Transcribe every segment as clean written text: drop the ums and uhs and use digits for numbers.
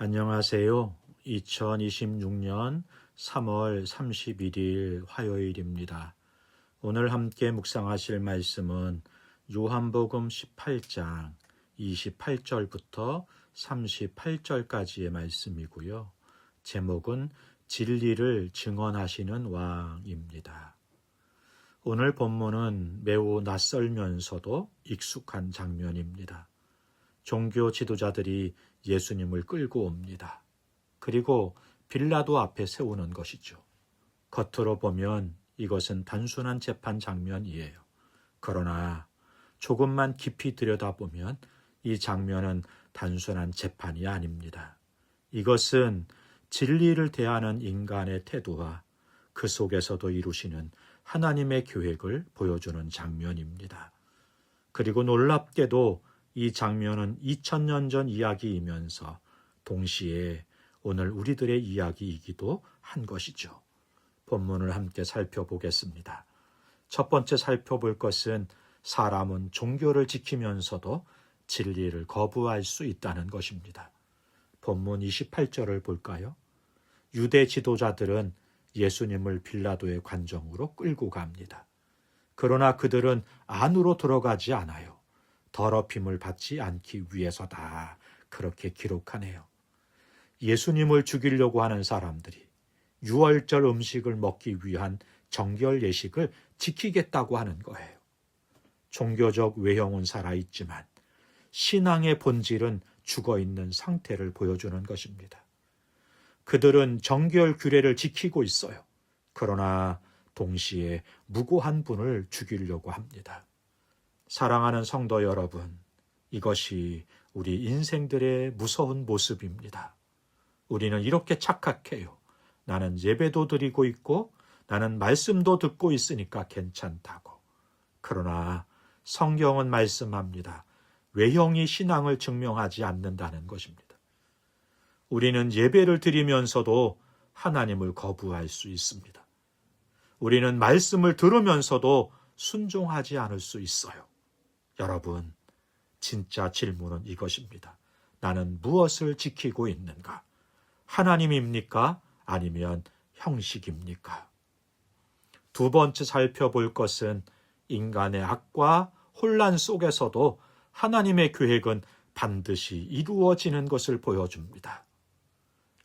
안녕하세요. 2026년 3월 31일 화요일입니다. 오늘 함께 묵상하실 말씀은 요한복음 18장 28절부터 38절까지의 말씀이고요. 제목은 진리를 증언하시는 왕입니다. 오늘 본문은 매우 낯설면서도 익숙한 장면입니다. 종교 지도자들이 예수님을 끌고 옵니다. 그리고 빌라도 앞에 세우는 것이죠. 겉으로 보면 이것은 단순한 재판 장면이에요. 그러나 조금만 깊이 들여다보면 이 장면은 단순한 재판이 아닙니다. 이것은 진리를 대하는 인간의 태도와 그 속에서도 이루시는 하나님의 계획을 보여주는 장면입니다. 그리고 놀랍게도 이 장면은 2000년 전 이야기이면서 동시에 오늘 우리들의 이야기이기도 한 것이죠. 본문을 함께 살펴보겠습니다. 첫 번째 살펴볼 것은 사람은 종교를 지키면서도 진리를 거부할 수 있다는 것입니다. 본문 28절을 볼까요? 유대 지도자들은 예수님을 빌라도의 관정으로 끌고 갑니다. 그러나 그들은 안으로 들어가지 않아요. 더럽힘을 받지 않기 위해서다. 그렇게 기록하네요. 예수님을 죽이려고 하는 사람들이 유월절 음식을 먹기 위한 정결 예식을 지키겠다고 하는 거예요. 종교적 외형은 살아있지만 신앙의 본질은 죽어있는 상태를 보여주는 것입니다. 그들은 정결 규례를 지키고 있어요. 그러나 동시에 무고한 분을 죽이려고 합니다. 사랑하는 성도 여러분, 이것이 우리 인생들의 무서운 모습입니다. 우리는 이렇게 착각해요. 나는 예배도 드리고 있고 나는 말씀도 듣고 있으니까 괜찮다고. 그러나 성경은 말씀합니다. 외형이 신앙을 증명하지 않는다는 것입니다. 우리는 예배를 드리면서도 하나님을 거부할 수 있습니다. 우리는 말씀을 들으면서도 순종하지 않을 수 있어요. 여러분, 진짜 질문은 이것입니다. 나는 무엇을 지키고 있는가? 하나님입니까? 아니면 형식입니까? 두 번째 살펴볼 것은 인간의 악과 혼란 속에서도 하나님의 계획은 반드시 이루어지는 것을 보여줍니다.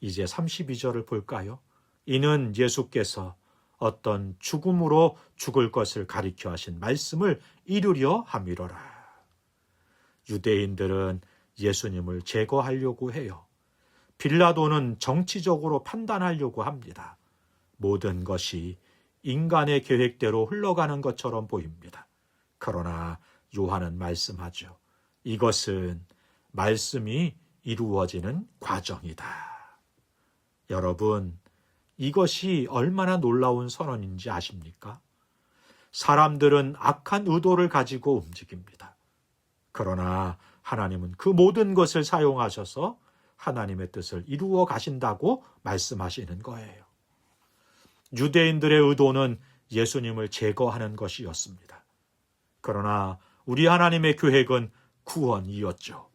이제 32절을 볼까요? 이는 예수께서 어떤 죽음으로 죽을 것을 가리켜 하신 말씀을 이루려 함이로라. 유대인들은 예수님을 제거하려고 해요. 빌라도는 정치적으로 판단하려고 합니다. 모든 것이 인간의 계획대로 흘러가는 것처럼 보입니다. 그러나 요한은 말씀하죠. 이것은 말씀이 이루어지는 과정이다. 여러분, 이것이 얼마나 놀라운 선언인지 아십니까? 사람들은 악한 의도를 가지고 움직입니다. 그러나 하나님은 그 모든 것을 사용하셔서 하나님의 뜻을 이루어 가신다고 말씀하시는 거예요. 유대인들의 의도는 예수님을 제거하는 것이었습니다. 그러나 우리 하나님의 계획은 구원이었죠.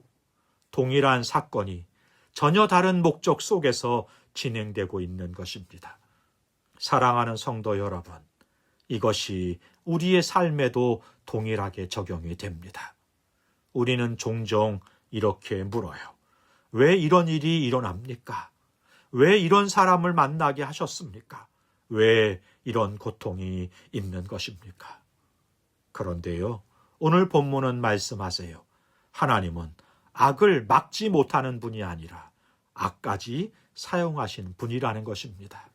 동일한 사건이 전혀 다른 목적 속에서 진행되고 있는 것입니다. 사랑하는 성도 여러분, 이것이 우리의 삶에도 동일하게 적용이 됩니다. 우리는 종종 이렇게 물어요. 왜 이런 일이 일어납니까? 왜 이런 사람을 만나게 하셨습니까? 왜 이런 고통이 있는 것입니까? 그런데요, 오늘 본문은 말씀하세요. 하나님은 악을 막지 못하는 분이 아니라 악까지 사용하신 분이라는 것입니다.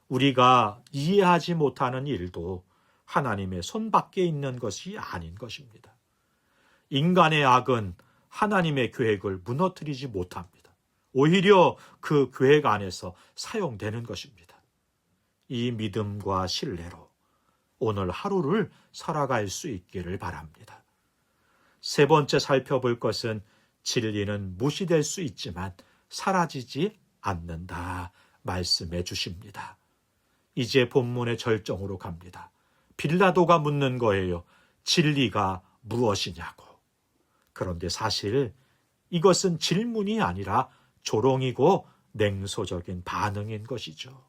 우리가 이해하지 못하는 일도 하나님의 손밖에 있는 것이 아닌 것입니다. 인간의 악은 하나님의 계획을 무너뜨리지 못합니다. 오히려 그 계획 안에서 사용되는 것입니다. 이 믿음과 신뢰로 오늘 하루를 살아갈 수 있기를 바랍니다. 세 번째 살펴볼 것은 진리는 무시될 수 있지만 사라지지 않는다 말씀해 주십니다. 이제 본문의 절정으로 갑니다. 빌라도가 묻는 거예요. 진리가 무엇이냐고. 그런데 사실 이것은 질문이 아니라 조롱이고 냉소적인 반응인 것이죠.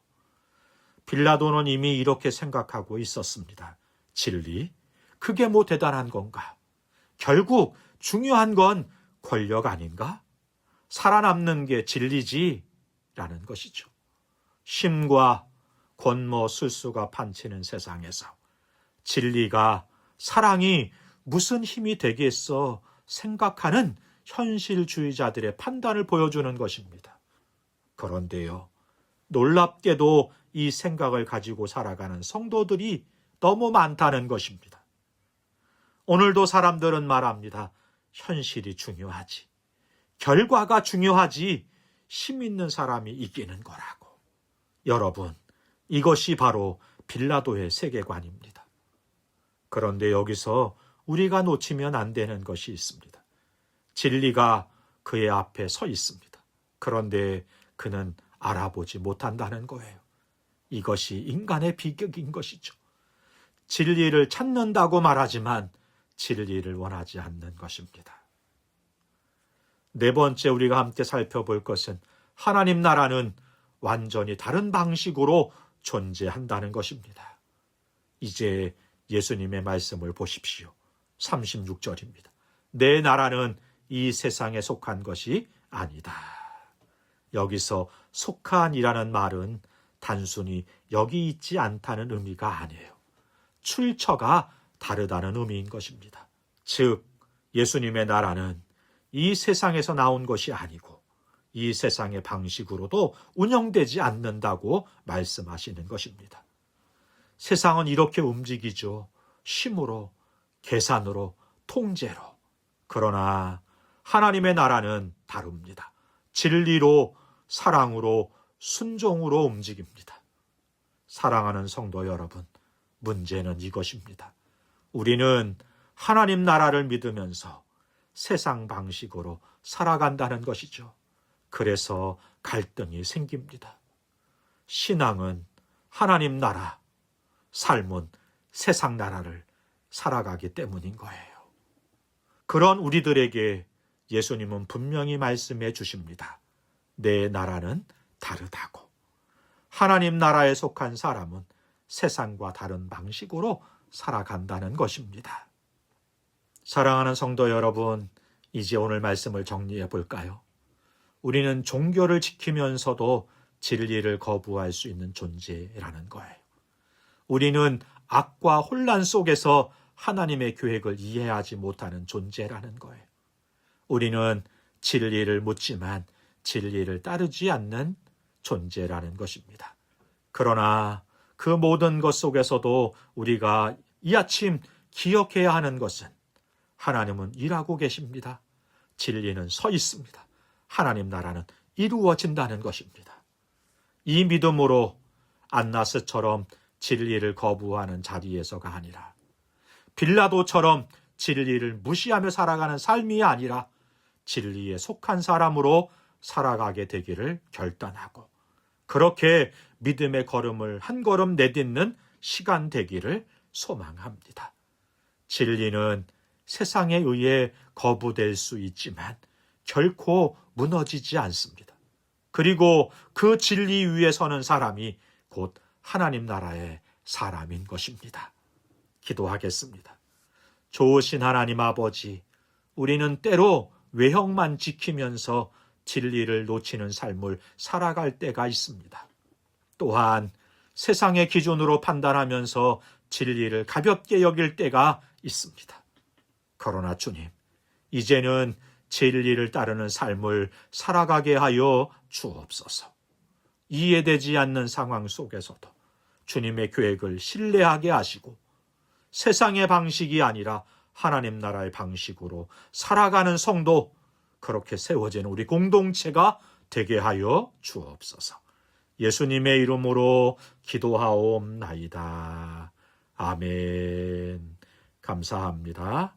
빌라도는 이미 이렇게 생각하고 있었습니다. 진리? 그게 뭐 대단한 건가? 결국 중요한 건 권력 아닌가? 살아남는 게 진리지? 라는 것이죠. 힘과 권모 술수가 판치는 세상에서 진리가, 사랑이 무슨 힘이 되겠어 생각하는 현실주의자들의 판단을 보여주는 것입니다. 그런데요, 놀랍게도 이 생각을 가지고 살아가는 성도들이 너무 많다는 것입니다. 오늘도 사람들은 말합니다. 현실이 중요하지, 결과가 중요하지, 힘 있는 사람이 이기는 거라고. 여러분, 이것이 바로 빌라도의 세계관입니다. 그런데 여기서 우리가 놓치면 안 되는 것이 있습니다. 진리가 그의 앞에 서 있습니다. 그런데 그는 알아보지 못한다는 거예요. 이것이 인간의 비극인 것이죠. 진리를 찾는다고 말하지만 진리를 원하지 않는 것입니다. 네 번째 우리가 함께 살펴볼 것은 하나님 나라는 완전히 다른 방식으로 존재한다는 것입니다. 이제 예수님의 말씀을 보십시오. 36절입니다. 내 나라는 이 세상에 속한 것이 아니다. 여기서 속한이라는 말은 단순히 여기 있지 않다는 의미가 아니에요. 출처가 다르다는 의미인 것입니다. 즉, 예수님의 나라는 이 세상에서 나온 것이 아니고 이 세상의 방식으로도 운영되지 않는다고 말씀하시는 것입니다. 세상은 이렇게 움직이죠. 힘으로, 계산으로, 통제로. 그러나 하나님의 나라는 다릅니다. 진리로, 사랑으로, 순종으로 움직입니다. 사랑하는 성도 여러분, 문제는 이것입니다. 우리는 하나님 나라를 믿으면서 세상 방식으로 살아간다는 것이죠. 그래서 갈등이 생깁니다. 신앙은 하나님 나라, 삶은 세상 나라를 살아가기 때문인 거예요. 그런 우리들에게 예수님은 분명히 말씀해 주십니다. 내 나라는 다르다고. 하나님 나라에 속한 사람은 세상과 다른 방식으로 살아간다는 것입니다. 사랑하는 성도 여러분, 이제 오늘 말씀을 정리해 볼까요? 우리는 종교를 지키면서도 진리를 거부할 수 있는 존재라는 거예요. 우리는 악과 혼란 속에서 하나님의 계획을 이해하지 못하는 존재라는 거예요. 우리는 진리를 묻지만 진리를 따르지 않는 존재라는 것입니다. 그러나 그 모든 것 속에서도 우리가 이 아침 기억해야 하는 것은 하나님은 일하고 계십니다. 진리는 서 있습니다. 하나님 나라는 이루어진다는 것입니다. 이 믿음으로 안나스처럼 진리를 거부하는 자리에서가 아니라 빌라도처럼 진리를 무시하며 살아가는 삶이 아니라 진리에 속한 사람으로 살아가게 되기를 결단하고 그렇게 믿음의 걸음을 한 걸음 내딛는 시간 되기를 소망합니다. 진리는 세상에 의해 거부될 수 있지만 결코 무너지지 않습니다. 그리고 그 진리 위에 서는 사람이 곧 하나님 나라의 사람인 것입니다. 기도하겠습니다. 좋으신 하나님 아버지, 우리는 때로 외형만 지키면서 진리를 놓치는 삶을 살아갈 때가 있습니다. 또한 세상의 기준으로 판단하면서 진리를 가볍게 여길 때가 있습니다. 그러나 주님, 이제는 진리를 따르는 삶을 살아가게 하여 주옵소서. 이해되지 않는 상황 속에서도 주님의 계획을 신뢰하게 하시고 세상의 방식이 아니라 하나님 나라의 방식으로 살아가는 성도, 그렇게 세워진 우리 공동체가 되게 하여 주옵소서. 예수님의 이름으로 기도하옵나이다. 아멘. 감사합니다.